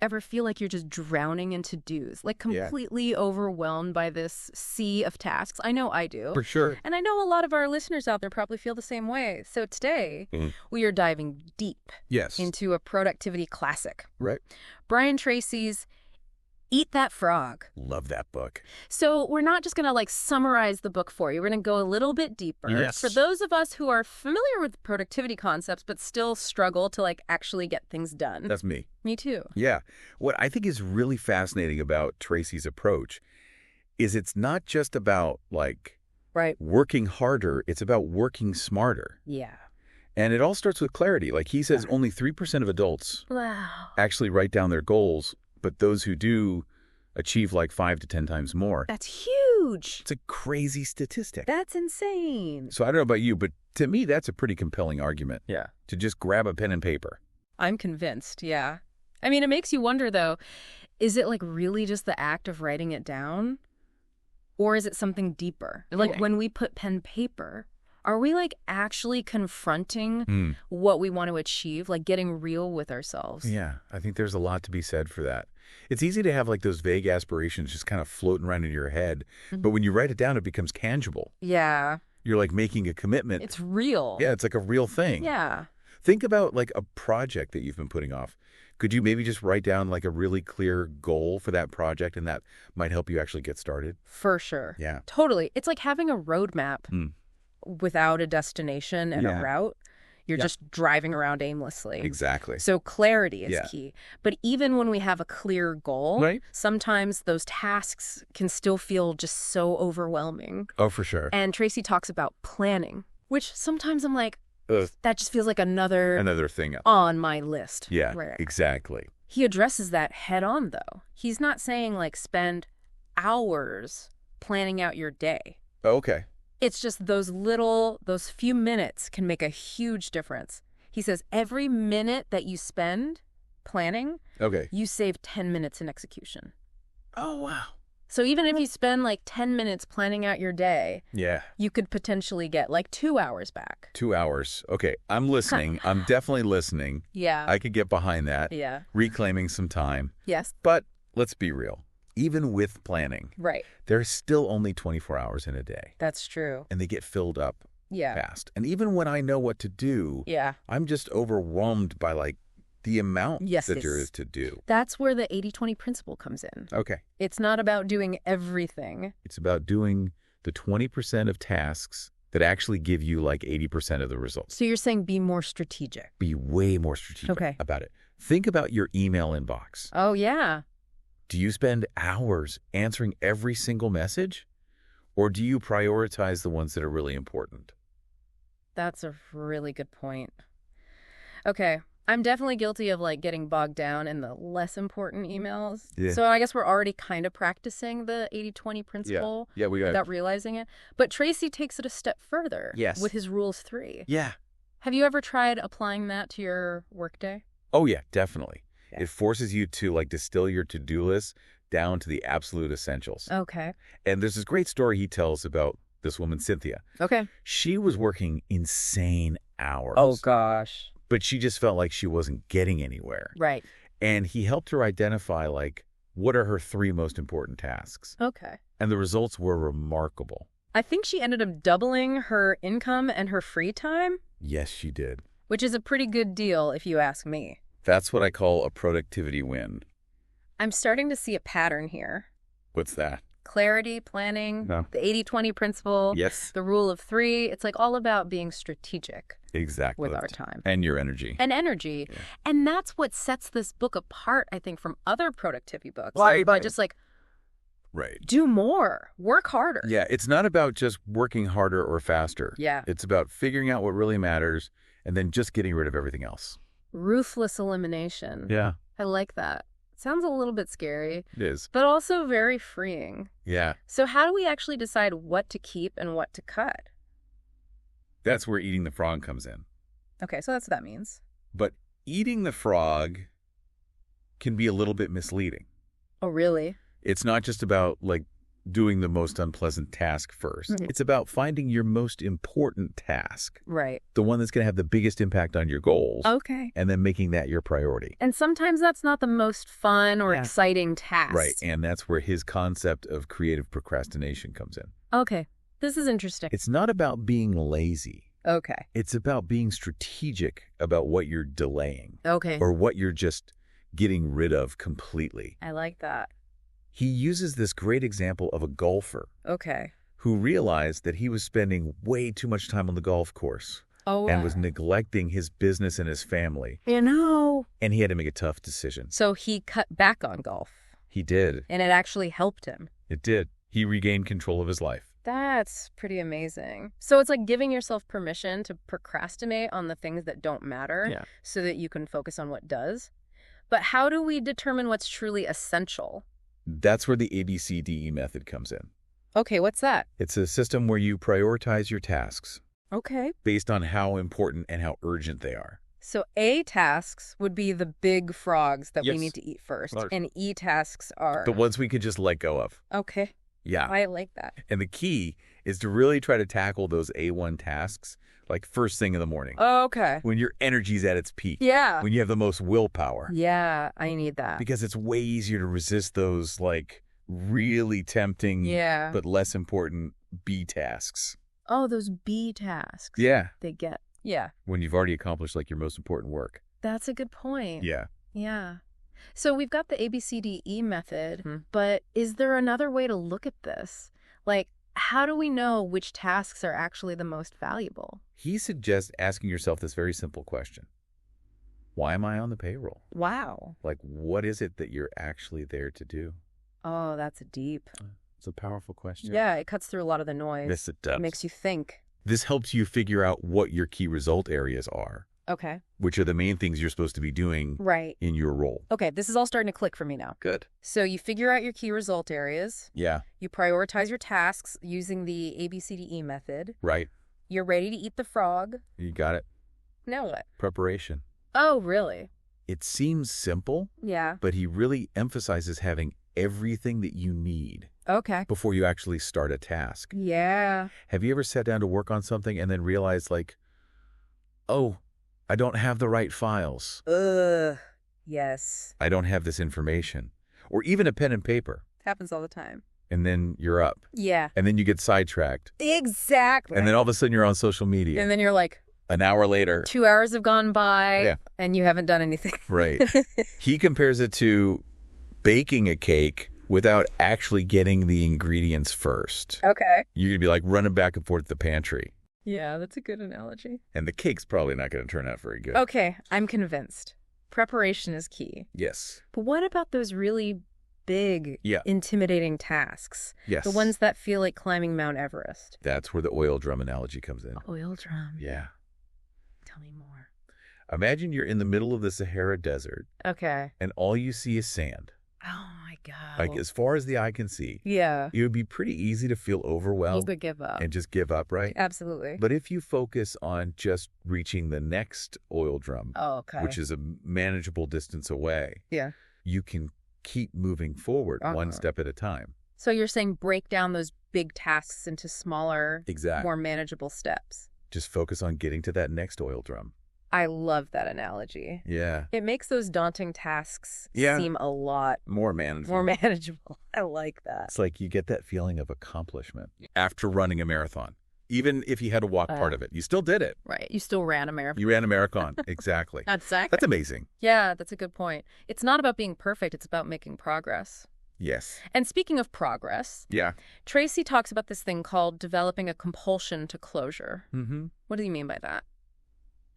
ever feel like you're just drowning in to-dos, like completely overwhelmed by this sea of tasks? I know I do. For sure. And I know a lot of our listeners out there probably feel the same way. So today, we are diving deep into a productivity classic. Right. Brian Tracy's Eat That Frog. Love that book. So we're not just going to like summarize the book for you. We're going to go a little bit deeper. Yes. For those of us who are familiar with productivity concepts but still struggle to like actually get things done. That's me. Me too. Yeah. What I think is really fascinating about Tracy's approach is it's not just about like working harder. It's about working smarter. Yeah. And it all starts with clarity. Like he says, only 3% of adults actually write down their goals, but those who do achieve like 5 to 10 times more. That's huge. It's a crazy statistic. That's insane. So I don't know about you, but to me, that's a pretty compelling argument. Yeah. To just grab a pen and paper. I'm convinced, yeah. I mean, it makes you wonder, though, is it like really just the act of writing it down? Or is it something deeper? Like when we put pen paper, are we like actually confronting what we want to achieve, like getting real with ourselves? Yeah, I think there's a lot to be said for that. It's easy to have like those vague aspirations just kind of floating around in your head. But when you write it down, it becomes tangible. Yeah. You're like making a commitment. It's real. Yeah, it's like a real thing. Yeah. Think about like a project that you've been putting off. Could you maybe just write down like a really clear goal for that project, and that might help you actually get started? For sure. Yeah. Totally. It's like having a roadmap without a destination and a route. You're just driving around aimlessly. Exactly. So clarity is key. But even when we have a clear goal, sometimes those tasks can still feel just so overwhelming. Oh, for sure. And Tracy talks about planning, which sometimes I'm like, that just feels like another thing on my list. Yeah, exactly. He addresses that head on, though. He's not saying like spend hours planning out your day. Oh, okay. It's just those few minutes can make a huge difference. He says every minute that you spend planning, you save 10 minutes in execution. Oh, wow. So even if you spend like 10 minutes planning out your day, you could potentially get like 2 hours back. 2 hours. Okay, I'm listening. I'm definitely listening. Yeah. I could get behind that. Yeah. Reclaiming some time. Yes. But let's be real. Even with planning, there's still only 24 hours in a day. That's true. And they get filled up fast. And even when I know what to do, I'm just overwhelmed by like the amount that there is to do. That's where the 80-20 principle comes in. Okay. It's not about doing everything. It's about doing the 20% of tasks that actually give you like 80% of the results. So you're saying be more strategic. Be way more strategic about it. Think about your email inbox. Oh, yeah. Do you spend hours answering every single message? Or do you prioritize the ones that are really important? That's a really good point. Okay. I'm definitely guilty of like getting bogged down in the less important emails. Yeah. So I guess we're already kind of practicing the 80-20 principle without realizing it. But Tracy takes it a step further with his rules 3. Yeah. Have you ever tried applying that to your workday? Oh, yeah, definitely. Yeah. It forces you to like distill your to-do list down to the absolute essentials. Okay. And there's this great story he tells about this woman, Cynthia. Okay. She was working insane hours. Oh, gosh. But she just felt like she wasn't getting anywhere. Right. And he helped her identify, like, what are her 3 most important tasks. Okay. And the results were remarkable. I think she ended up doubling her income and her free time. Yes, she did. Which is a pretty good deal, if you ask me. That's what I call a productivity win. I'm starting to see a pattern here. What's that? Clarity, planning, the 80-20 principle, the rule of 3. It's like all about being strategic. Exactly. With our time. And your energy. And energy. Yeah. And that's what sets this book apart, I think, from other productivity books. But just like, do more, work harder. Yeah, it's not about just working harder or faster. Yeah. It's about figuring out what really matters and then just getting rid of everything else. Ruthless elimination. Yeah. I like that. Sounds a little bit scary. It is. But also very freeing. Yeah. So how do we actually decide what to keep and what to cut? That's where eating the frog comes in. Okay, so that's what that means. But eating the frog can be a little bit misleading. Oh, really? It's not just about, like, doing the most unpleasant task first. Mm-hmm. It's about finding your most important task. Right. The one that's going to have the biggest impact on your goals. Okay. And then making that your priority. And sometimes that's not the most fun or exciting task. Right. And that's where his concept of creative procrastination comes in. Okay. This is interesting. It's not about being lazy. Okay. It's about being strategic about what you're delaying. Okay. Or what you're just getting rid of completely. I like that. He uses this great example of a golfer. Okay. Who realized that he was spending way too much time on the golf course. Oh. And was neglecting his business and his family. And he had to make a tough decision. So he cut back on golf. He did. And it actually helped him. It did. He regained control of his life. That's pretty amazing. So it's like giving yourself permission to procrastinate on the things that don't matter so that you can focus on what does. But how do we determine what's truly essential? That's where the ABCDE method comes in. Okay, what's that? It's a system where you prioritize your tasks. Okay. Based on how important and how urgent they are. So A tasks would be the big frogs that we need to eat first. And E tasks are... the ones we could just let go of. Okay. Yeah. I like that. And the key is to really try to tackle those A1 tasks like first thing in the morning. Okay. When your energy's at its peak. Yeah. When you have the most willpower. Yeah, I need that. Because it's way easier to resist those like really tempting but less important B tasks. Oh, those B tasks. Yeah. They get. Yeah. When you've already accomplished like your most important work. That's a good point. Yeah. Yeah. So we've got the ABCDE method, but is there another way to look at this? Like, how do we know which tasks are actually the most valuable? He suggests asking yourself this very simple question. Why am I on the payroll? Wow. Like, what is it that you're actually there to do? Oh, that's deep. It's a powerful question. Yeah, it cuts through a lot of the noise. Yes, it does. It makes you think. This helps you figure out what your key result areas are. Okay. Which are the main things you're supposed to be doing in your role. Okay, this is all starting to click for me now. Good. So you figure out your key result areas. Yeah. You prioritize your tasks using the ABCDE method. Right. You're ready to eat the frog. You got it. Now what? Preparation. Oh, really? It seems simple. Yeah. But he really emphasizes having everything that you need. Okay. Before you actually start a task. Yeah. Have you ever sat down to work on something and then realized like, oh, I don't have the right files. Yes. I don't have this information. Or even a pen and paper. Happens all the time. And then you're up. Yeah. And then you get sidetracked. Exactly. And then all of a sudden you're on social media. And then you're like... an hour later. 2 hours have gone by and you haven't done anything. Right. He compares it to baking a cake without actually getting the ingredients first. Okay. You're going to be like running back and forth to the pantry. Yeah, that's a good analogy. And the cake's probably not going to turn out very good. Okay, I'm convinced. Preparation is key. Yes. But what about those really big, intimidating tasks? Yes. The ones that feel like climbing Mount Everest. That's where the oil drum analogy comes in. Oil drum. Yeah. Tell me more. Imagine you're in the middle of the Sahara Desert. Okay. And all you see is sand. Oh, my God. Like, as far as the eye can see. Yeah. It would be pretty easy to feel overwhelmed. You could give up. And just give up, right? Absolutely. But if you focus on just reaching the next oil drum, which is a manageable distance away, you can keep moving forward one step at a time. So you're saying break down those big tasks into smaller, more manageable steps. Just focus on getting to that next oil drum. I love that analogy. Yeah. It makes those daunting tasks seem a lot more manageable. More manageable. I like that. It's like you get that feeling of accomplishment after running a marathon. Even if you had to walk part of it, you still did it. Right. You still ran a marathon. You ran a marathon. Exactly. Exactly. That's amazing. Yeah, that's a good point. It's not about being perfect. It's about making progress. Yes. And speaking of progress, Tracy talks about this thing called developing a compulsion to closure. Mm-hmm. What do you mean by that?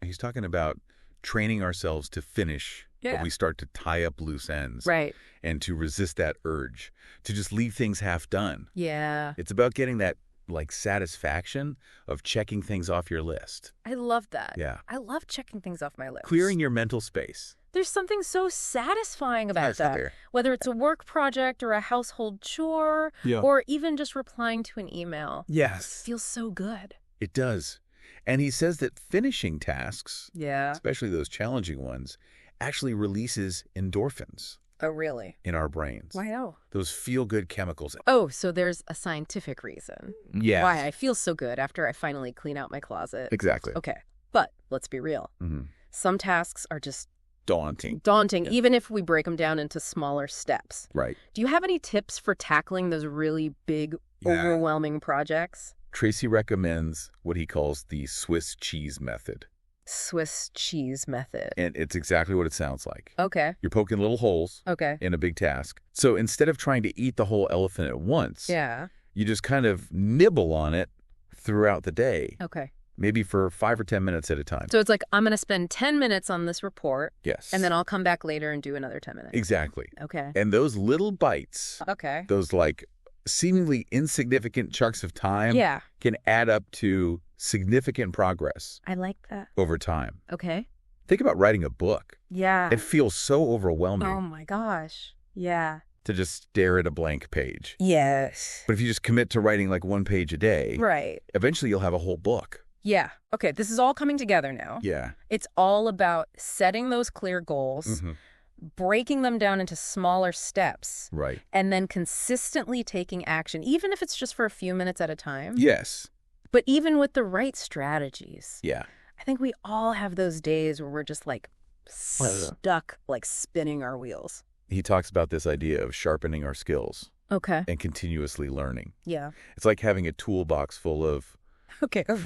He's talking about training ourselves to finish, but we start to tie up loose ends. Right. And to resist that urge, to just leave things half done. Yeah. It's about getting that like satisfaction of checking things off your list. I love that. Yeah. I love checking things off my list. Clearing your mental space. There's something so satisfying about that. Whether it's a work project or a household chore or even just replying to an email. Yes. It feels so good. It does. And he says that finishing tasks, especially those challenging ones, actually releases endorphins. Oh, really? In our brains. Why oh? Those feel-good chemicals. Oh, so there's a scientific reason. Yeah. Why I feel so good after I finally clean out my closet. Exactly. Okay. But let's be real. Some tasks are just daunting, yeah. Even if we break them down into smaller steps. Right. Do you have any tips for tackling those really big, overwhelming projects? Tracy recommends what he calls the Swiss cheese method. Swiss cheese method. And it's exactly what it sounds like. Okay. You're poking little holes in a big task. So instead of trying to eat the whole elephant at once, you just kind of nibble on it throughout the day. Okay. Maybe for 5 or 10 minutes at a time. So it's like, I'm going to spend 10 minutes on this report. Yes. And then I'll come back later and do another 10 minutes. Exactly. Okay. And those little bites, those like seemingly insignificant chunks of time can add up to significant progress. I like that. Over time. Okay. Think about writing a book. Yeah. It feels so overwhelming. Oh my gosh. Yeah. To just stare at a blank page. Yes. But if you just commit to writing like 1 page a day, eventually you'll have a whole book. Yeah. Okay. This is all coming together now. Yeah. It's all about setting those clear goals, breaking them down into smaller steps. Right. And then consistently taking action, even if it's just for a few minutes at a time. Yes. But even with the right strategies. Yeah. I think we all have those days where we're just like stuck, like spinning our wheels. He talks about this idea of sharpening our skills. Okay. And continuously learning. Yeah. It's like having a toolbox full of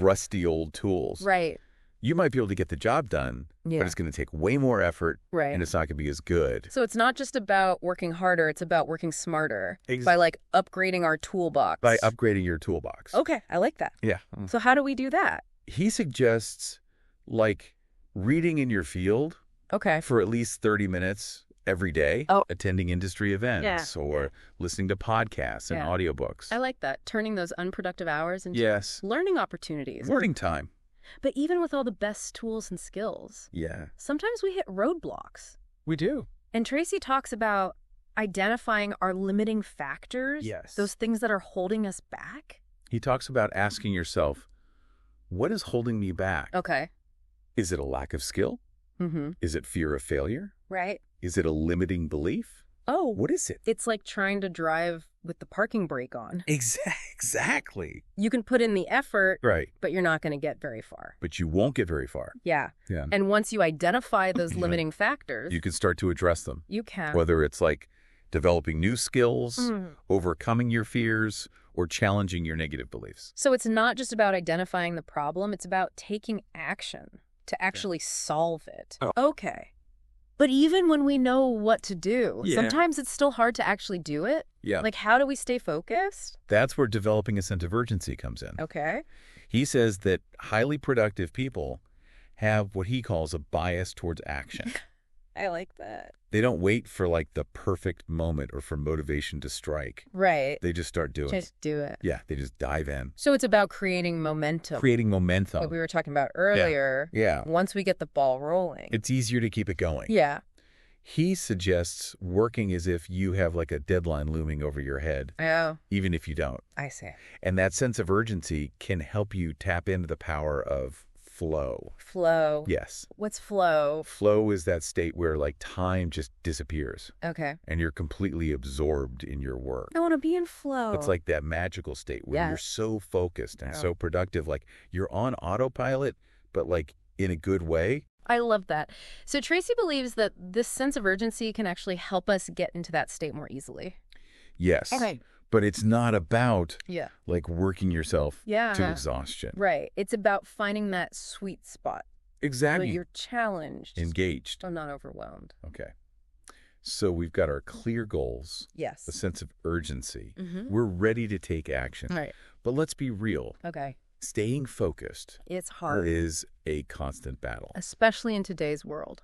rusty old tools. Right. You might be able to get the job done, but it's going to take way more effort, and it's not going to be as good. So it's not just about working harder, it's about working smarter by like upgrading our toolbox. By upgrading your toolbox. Okay, I like that. Yeah. So how do we do that? He suggests like reading in your field for at least 30 minutes every day, attending industry events or listening to podcasts and audiobooks. I like that. Turning those unproductive hours into learning opportunities. Learning time. But even with all the best tools and skills, sometimes we hit roadblocks. We do. And Tracy talks about identifying our limiting factors, those things that are holding us back. He talks about asking yourself, what is holding me back? Okay. Is it a lack of skill? Is it fear of failure? Right. Is it a limiting belief? Oh. What is it? It's like trying to drive with the parking brake on. Exactly. You can put in the effort, right, but you're not going to get very far. But you won't get very far. Yeah. And once you identify those limiting factors, you can start to address them. You can. Whether it's like developing new skills, overcoming your fears, or challenging your negative beliefs. So it's not just about identifying the problem, it's about taking action to actually solve it. Okay. But even when we know what to do, sometimes it's still hard to actually do it. Yeah. Like, how do we stay focused? That's where developing a sense of urgency comes in. Okay. He says that highly productive people have what he calls a bias towards action. I like that. They don't wait for like the perfect moment or for motivation to strike. Right. They just start doing it. Just do it. Yeah, they just dive in. So it's about creating momentum. Creating momentum. Like we were talking about earlier. Yeah. Once we get the ball rolling. It's easier to keep it going. Yeah. He suggests working as if you have like a deadline looming over your head. Oh. Even if you don't. I see. And that sense of urgency can help you tap into the power of flow. Flow. Yes. What's flow? Flow is that state where like time just disappears. Okay. And you're completely absorbed in your work. I want to be in flow. It's like that magical state where you're so focused and so productive. Like you're on autopilot, but like in a good way. I love that. So Tracy believes that this sense of urgency can actually help us get into that state more easily. Yes. Okay. But it's not about like working yourself to exhaustion. Right. It's about finding that sweet spot. Exactly. Where you're challenged. Engaged. So not overwhelmed. Okay. So we've got our clear goals. Yes. A sense of urgency. We're ready to take action. Right. But let's be real. Okay. Staying focused. It's hard. Is a constant battle. Especially in today's world.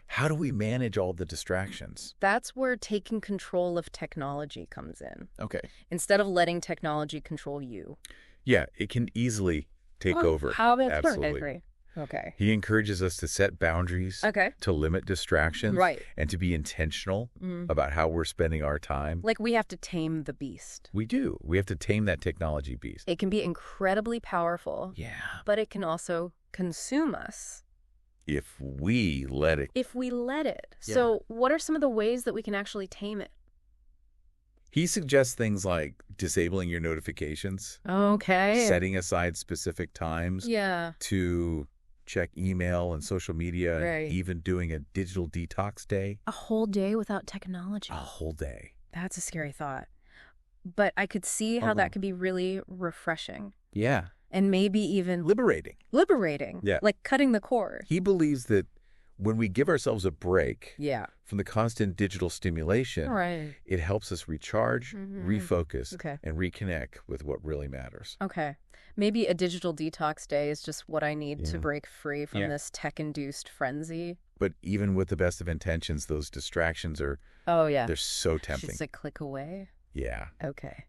How do we manage all the distractions? That's where taking control of technology comes in. Okay. Instead of letting technology control you. Yeah, it can easily take over. How about Absolutely. I agree. Okay. He encourages us to set boundaries, to limit distractions, and to be intentional about how we're spending our time. Like we have to tame the beast. We do. We have to tame that technology beast. It can be incredibly powerful. Yeah. But it can also consume us. If we let it. If we let it. Yeah. So what are some of the ways that we can actually tame it? He suggests things like disabling your notifications. Okay. Setting aside specific times. Yeah. To check email and social media. Right. And even doing a digital detox day. A whole day without technology. A whole day. That's a scary thought. But I could see how that could be really refreshing. Yeah. And maybe even liberating. Yeah. Like cutting the cord. He believes that when we give ourselves a break from the constant digital stimulation, it helps us recharge, refocus, and reconnect with what really matters. Okay. Maybe a digital detox day is just what I need to break free from this tech-induced frenzy. But even with the best of intentions, those distractions are, they're so tempting. Just a click away? Yeah. Okay.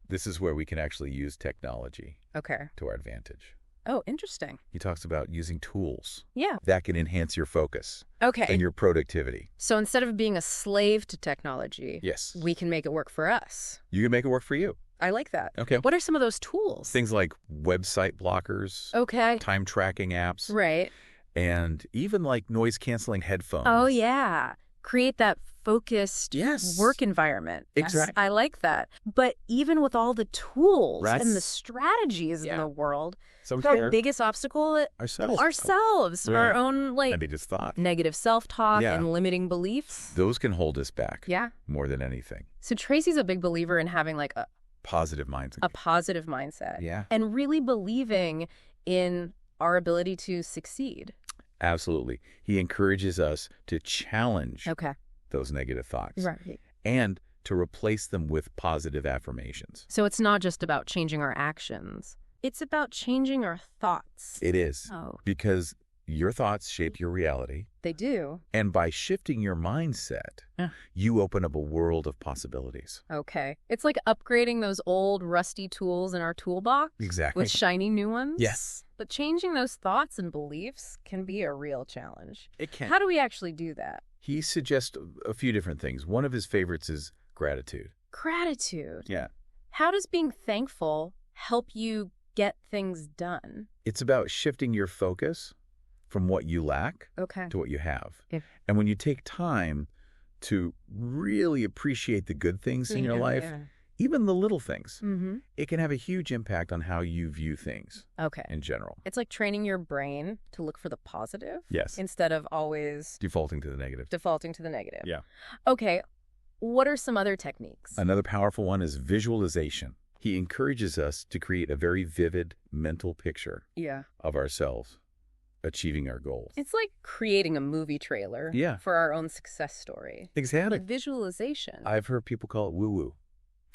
This is where we can actually use technology to our advantage. Oh, interesting. He talks about using tools Yeah. that can enhance your focus Okay. and your productivity. So instead of being a slave to technology, Yes, we can make it work for us. you can make it work for you. I like that. Okay. What are some of those tools? Things like website blockers, time tracking apps, Right. and even like noise-canceling headphones. Oh, yeah. Create that focused work environment. Exactly. Yes, I like that. But even with all the tools Right. and the strategies in the world, So our biggest obstacle ourselves, our own just thought. negative self-talk and limiting beliefs. Those can hold us back. Yeah. More than anything. So Tracy's a big believer in having like a Positive mindset. positive mindset. Yeah. And really believing in our ability to succeed. Absolutely. He encourages us to challenge Okay. those negative thoughts. Right. And to replace them with positive affirmations. So it's not just about changing our actions. It's about changing our thoughts. It is. Oh. Because your thoughts shape your reality. They do. And by shifting your mindset, you open up a world of possibilities. Okay. It's like upgrading those old rusty tools in our toolbox. Exactly. With shiny new ones. Yes. But changing those thoughts and beliefs can be a real challenge. It can. How do we actually do that? He suggests a few different things. One of his favorites is gratitude. Gratitude. Yeah. How does being thankful help you get things done? It's about shifting your focus from what you lack to what you have. And when you take time to really appreciate the good things in your life, even the little things, it can have a huge impact on how you view things in general. It's like training your brain to look for the positive Yes. instead of always Defaulting to the negative. Yeah. Okay. What are some other techniques? Another powerful one is visualization. He encourages us to create a very vivid mental picture of ourselves achieving our goals. It's like creating a movie trailer for our own success story. Exactly. But visualization. I've heard people call it woo-woo.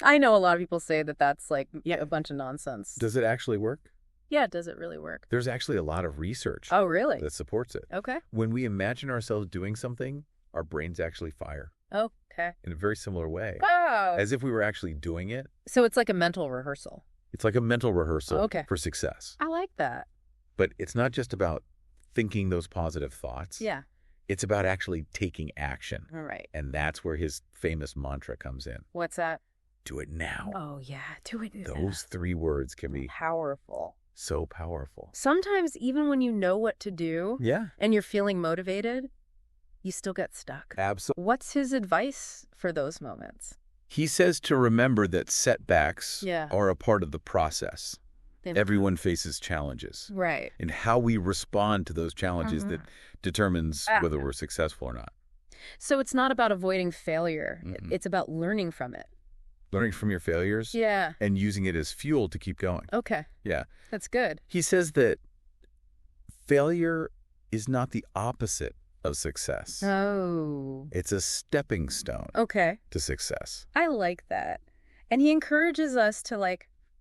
I know a lot of people say that that's like a bunch of nonsense. Does it actually work? Yeah, does it really work? There's actually a lot of research that supports it. Okay. When we imagine ourselves doing something, our brains actually fire. Okay. In a very similar way. Oh. As if we were actually doing it. So it's like a mental rehearsal. It's like a mental rehearsal for success. I like that. But it's not just about thinking those positive thoughts. Yeah. It's about actually taking action. All right. And that's where his famous mantra comes in. What's that? Do it now. Oh, yeah. Do it now. Those 3 words can be powerful. So powerful. Sometimes even when you know what to do and you're feeling motivated, you still get stuck. Absolutely. What's his advice for those moments? He says to remember that setbacks are a part of the process. Everyone faces challenges. Right. And how we respond to those challenges that determines whether we're successful or not. So it's not about avoiding failure. It's about learning from it. Learning from your failures. Yeah. And using it as fuel to keep going. Okay. Yeah. That's good. He says that failure is not the opposite of success. Oh. It's a stepping stone to success. I like that. And he encourages us to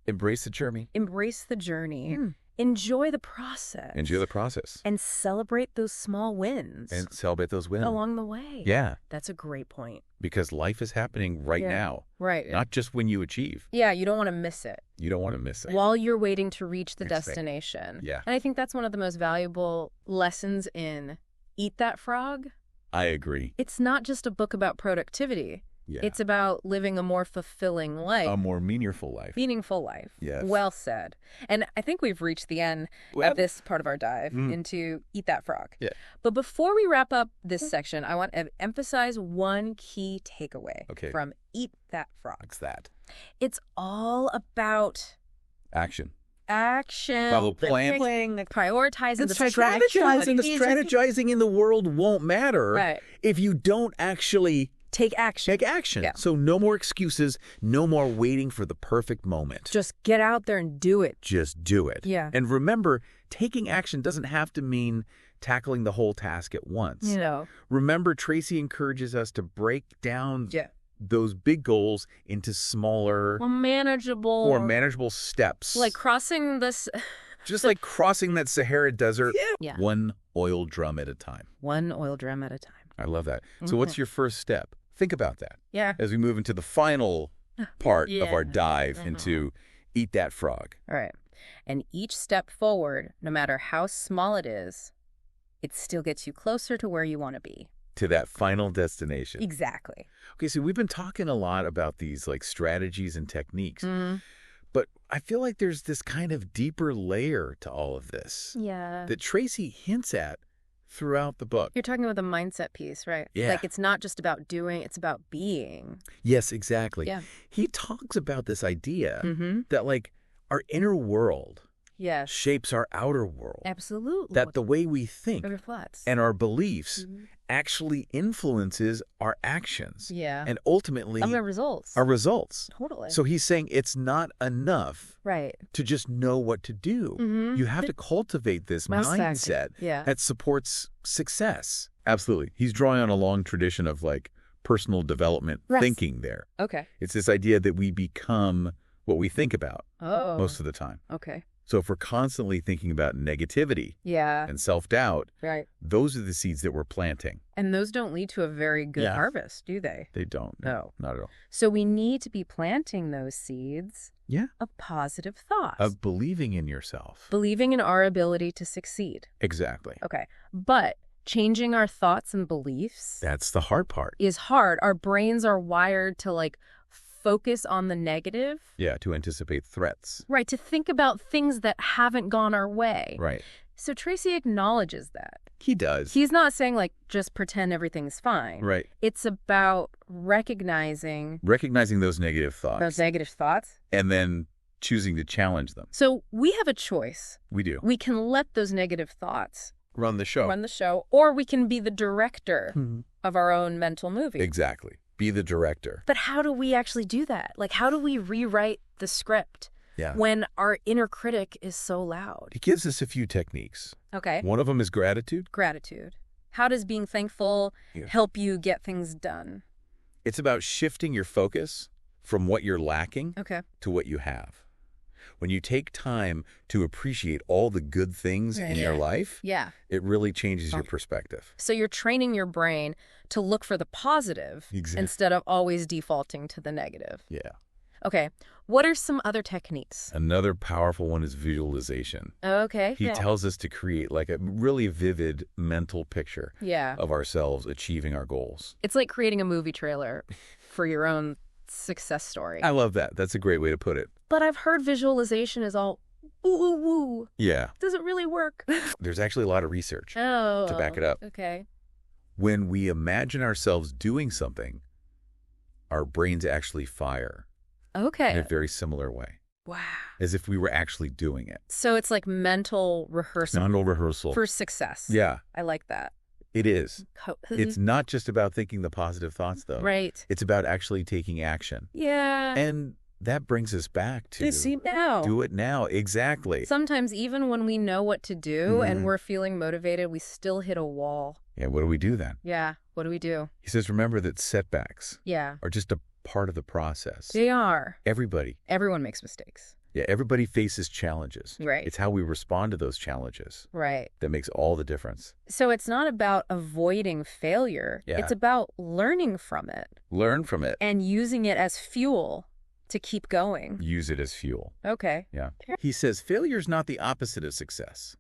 embrace the journey. Embrace the journey. Enjoy the process. Enjoy the process. And celebrate those small wins. And celebrate those wins. Along the way. Yeah. That's a great point. Because life is happening right now. Right. Not just when you achieve. Yeah, you don't want to miss it. You don't want to miss it. While you're waiting to reach the destination. Yeah. And I think that's one of the most valuable lessons in Eat That Frog. I agree. It's not just a book about productivity. Yeah. It's about living a more fulfilling life. A more meaningful life. Meaningful life. Yes. Well said. And I think we've reached the end of this part of our dive into Eat That Frog. Yeah. But before we wrap up this section, I want to emphasize one key takeaway from Eat That Frog. What's that? It's all about action. Well, planning, prioritizing, the strategizing in the world won't matter if you don't actually take action. Yeah. So no more excuses, no more waiting for the perfect moment. Just get out there and do it. Just do it. Yeah. And remember, taking action doesn't have to mean tackling the whole task at once. Remember, Tracy encourages us to break down those big goals into smaller, more manageable steps. Like crossing this... Just like crossing that Sahara Desert, one oil drum at a time. One oil drum at a time. I love that. So what's your first step? Think about that. Yeah. As we move into the final part of our dive into Eat That Frog. All right. And each step forward, no matter how small it still gets you closer to where you want to be. To that final destination. Exactly. Okay, so we've been talking a lot about these like strategies and techniques, but I feel like there's this kind of deeper layer to all of this that Tracy hints at throughout the book. You're talking about the mindset piece, right? Yeah. Like it's not just about doing, it's about being. Yes, exactly. Yeah. He talks about this idea that like our inner world shapes our outer world. Absolutely. That the way we think reflects. And our beliefs actually influences our actions. Yeah. And ultimately our results. Totally. So he's saying it's not enough to just know what to do. You have to cultivate this mindset that supports success. Absolutely. He's drawing on a long tradition of like personal development thinking there. Okay. It's this idea that we become what we think about most of the time. Okay. So if we're constantly thinking about negativity and self-doubt, those are the seeds that we're planting. And those don't lead to a very good harvest, do they? They don't. No. Not at all. So we need to be planting those seeds of positive thoughts. Of believing in yourself. Believing in our ability to succeed. Exactly. Okay. But changing our thoughts and beliefs. That's the hard part. Is hard. Our brains are wired to like focus on the negative. Yeah, to anticipate threats. Right, to think about things that haven't gone our way. Right. So Tracy acknowledges that. He does. He's not saying, like, just pretend everything's fine. Right. It's about recognizing those negative thoughts. And then choosing to challenge them. So we have a choice. We do. We can let those negative thoughts run the show. Or we can be the director of our own mental movie. Exactly. Be the director. But how do we actually do that? Like, how do we rewrite the script when our inner critic is so loud? He gives us a few techniques. Okay. One of them is gratitude. Gratitude. How does being thankful help you get things done? It's about shifting your focus from what you're lacking to what you have. When you take time to appreciate all the good things in your life, it really changes your perspective. So you're training your brain to look for the positive instead of always defaulting to the negative. Yeah. Okay. What are some other techniques? Another powerful one is visualization. Okay. He tells us to create like a really vivid mental picture of ourselves achieving our goals. It's like creating a movie trailer for your own success story. I love that. That's a great way to put it. But I've heard visualization is all woo. Yeah. Does it really work? There's actually a lot of research to back it up. Okay. When we imagine ourselves doing something, our brains actually fire. Okay. In a very similar way. Wow. As if we were actually doing it. So it's like mental rehearsal. Mental rehearsal. For success. Yeah. I like that. It is. It's not just about thinking the positive thoughts, though. Right. It's about actually taking action. Yeah. And that brings us back to do it now. Exactly. Sometimes even when we know what to do and we're feeling motivated, we still hit a wall. Yeah, what do we do then? Yeah, what do we do? He says, remember that setbacks are just a part of the process. They are. Everyone makes mistakes. Yeah, everybody faces challenges. Right. It's how we respond to those challenges. Right. That makes all the difference. So it's not about avoiding failure. Yeah. It's about learning from it. Learn from it. And using it as fuel to keep going. Use it as fuel. Okay. Yeah. He says failure is not the opposite of success.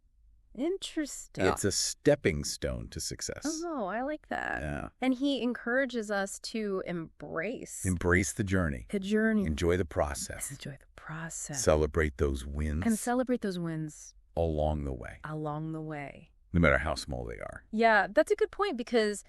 Interesting. It's a stepping stone to success. Oh, I like that. Yeah. And he encourages us to embrace the journey. The journey. Enjoy the process. Enjoy the process. Celebrate those wins. And celebrate those wins. Along the way. Along the way. No matter how small they are. Yeah, that's a good point because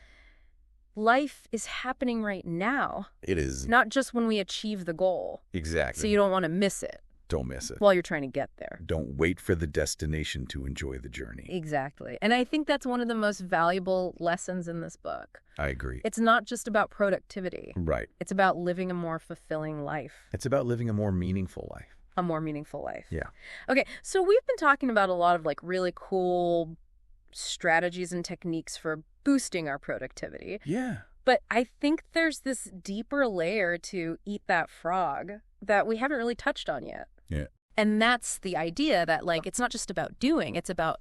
life is happening right now. It is. Not just when we achieve the goal. Exactly. So you don't want to miss it. Don't miss it. While you're trying to get there. Don't wait for the destination to enjoy the journey. Exactly. And I think that's one of the most valuable lessons in this book. I agree. It's not just about productivity. Right. It's about living a more fulfilling life. It's about living a more meaningful life. A more meaningful life. Yeah. Okay, so we've been talking about a lot of like really cool strategies and techniques for boosting our productivity. Yeah. But I think there's this deeper layer to Eat That Frog that we haven't really touched on yet. Yeah. And that's the idea that like it's not just about doing, it's about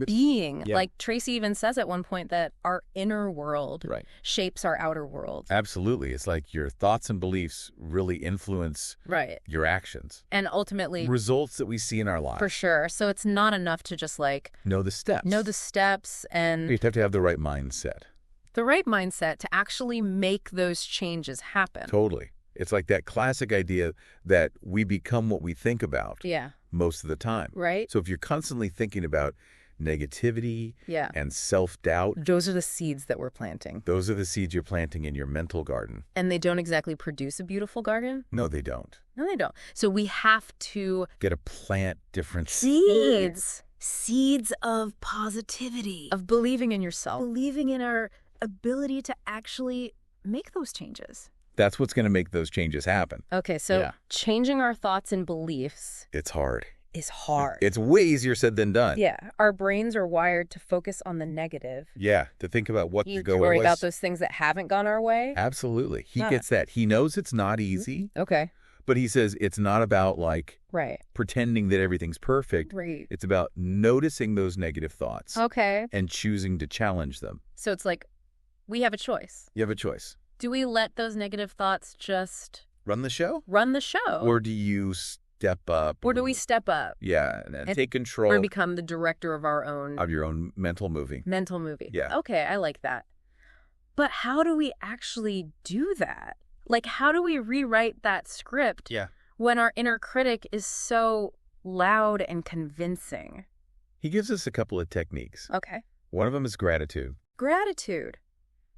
being. Yeah. Like Tracy even says at one point that our inner world shapes our outer world. Absolutely. It's like your thoughts and beliefs really influence your actions. And ultimately results that we see in our lives. For sure. So it's not enough to just like know the steps. And you have to have the right mindset. The right mindset to actually make those changes happen. Totally. It's like that classic idea that we become what we think about most of the time. Right. So if you're constantly thinking about negativity and self-doubt. Those are the seeds that we're planting. Those are the seeds you're planting in your mental garden. And they don't exactly produce a beautiful garden? No, they don't. No, they don't. So we have to get to plant different seeds. Seeds of positivity. Of believing in yourself. Believing in our ability to actually make those changes. That's what's going to make those changes happen. Okay, so changing our thoughts and beliefs. It's hard. Is hard. It's way easier said than done. Yeah. Our brains are wired to focus on the negative. Yeah, to think about what to go worry about those things that haven't gone our way. Absolutely. He gets that. He knows it's not easy. Okay. But he says it's not about like pretending that everything's perfect. Right. It's about noticing those negative thoughts. Okay. And choosing to challenge them. So it's like we have a choice. You have a choice. Do we let those negative thoughts just run the show? Run the show. Or do you step up? Or do we step up? Yeah, and take control. Or become the director of our own. Of your own mental movie. Mental movie. Yeah. Okay, I like that. But how do we actually do that? Like, how do we rewrite that script when our inner critic is so loud and convincing? He gives us a couple of techniques. Okay. One of them is gratitude. Gratitude.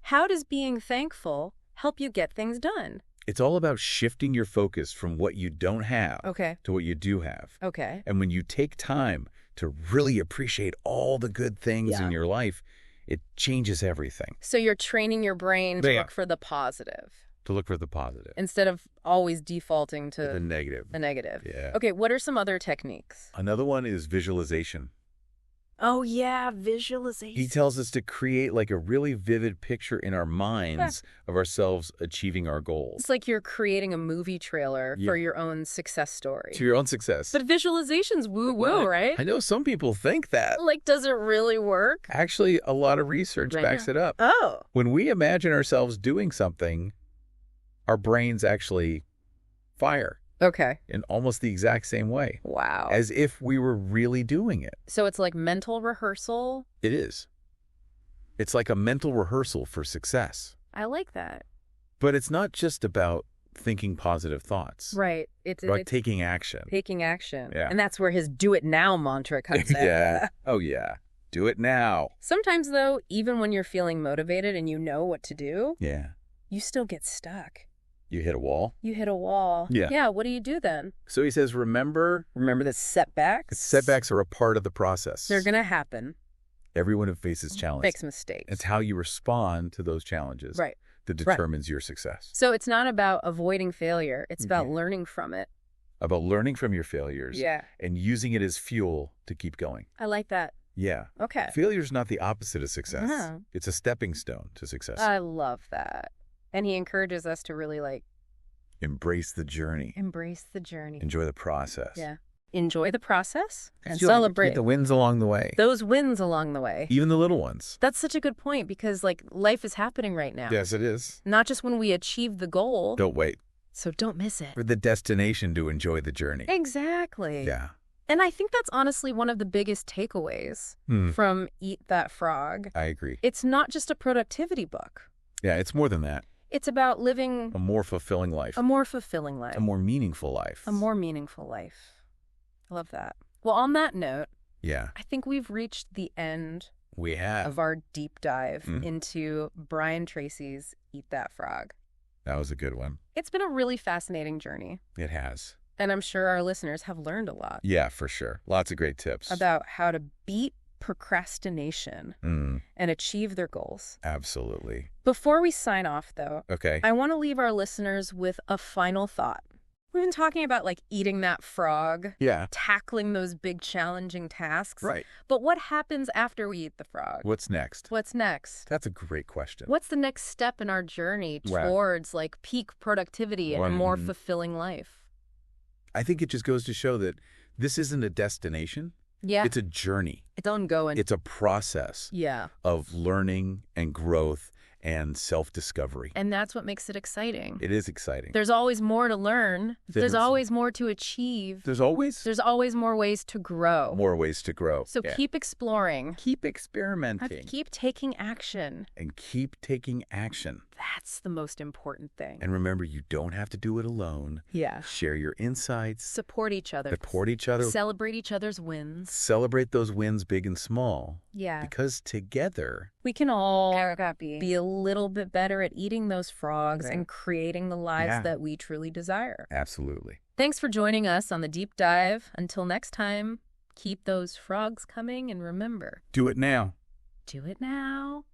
How does being thankful help you get things done? It's all about shifting your focus from what you don't have to what you do have. Okay. And when you take time to really appreciate all the good things in your life, it changes everything. So you're training your brain to look for the positive. To look for the positive. Instead of always defaulting to the negative. The negative. Yeah. Okay, what are some other techniques? Another one is visualization. Oh, yeah, visualization. He tells us to create like a really vivid picture in our minds of ourselves achieving our goals. It's like you're creating a movie trailer for your own success story. To your own success. But visualization's woo-woo, right? I know some people think that. Like, does it really work? Actually, a lot of research backs it up. Oh. When we imagine ourselves doing something, our brains actually fire. Okay. In almost the exact same way. Wow. As if we were really doing it. So it's like mental rehearsal? It is. It's like a mental rehearsal for success. I like that. But it's not just about thinking positive thoughts. Right. It's taking action. Taking action. Yeah. And that's where his do it now mantra comes in. Yeah. Oh, yeah. Do it now. Sometimes, though, even when you're feeling motivated and you know what to do, you still get stuck. You hit a wall? You hit a wall. Yeah. Yeah, what do you do then? So he says, remember the setbacks? Setbacks are a part of the process. They're going to happen. Everyone who faces challenges makes mistakes. It's how you respond to those challenges that determines your success. So it's not about avoiding failure. It's about learning from it. About learning from your failures and using it as fuel to keep going. I like that. Yeah. Okay. Failure is not the opposite of success. It's a stepping stone to success. I love that. And he encourages us to really embrace the journey. Embrace the journey. Enjoy the process. Yeah. Enjoy the process and celebrate the wins along the way. Those wins along the way. Even the little ones. That's such a good point because life is happening right now. Yes, it is. Not just when we achieve the goal. Don't wait. So don't miss it. For the destination to enjoy the journey. Exactly. Yeah. And I think that's honestly one of the biggest takeaways from Eat That Frog. I agree. It's not just a productivity book. Yeah, it's more than that. It's about living a more fulfilling life. A more fulfilling life. A more meaningful life. A more meaningful life. I love that. Well, on that note, I think we've reached the end of our deep dive into Brian Tracy's Eat That Frog. That was a good one. It's been a really fascinating journey. It has. And I'm sure our listeners have learned a lot. Yeah, for sure. Lots of great tips. About how to beat procrastination and achieve their goals. Absolutely. Before we sign off, though, I want to leave our listeners with a final thought. We've been talking about like eating that frog, tackling those big challenging tasks. Right. But what happens after we eat the frog? What's next? What's next? That's a great question. What's the next step in our journey towards like peak productivity and a more fulfilling life? I think it just goes to show that this isn't a destination. Yeah. It's a journey. It's ongoing. It's a process of learning and growth and self-discovery. And that's what makes it exciting. It is exciting. There's always more to learn. There's always more to achieve. There's always more ways to grow. More ways to grow. So keep exploring. Keep experimenting. Keep taking action. And keep taking action. That's the most important thing. And remember, you don't have to do it alone. Yeah. Share your insights. Support each other. Celebrate each other's wins. Celebrate those wins, big and small. Yeah. Because together, we can all be a little bit better at eating those frogs and creating the lives that we truly desire. Absolutely. Thanks for joining us on the deep dive. Until next time, keep those frogs coming and remember. Do it now. Do it now.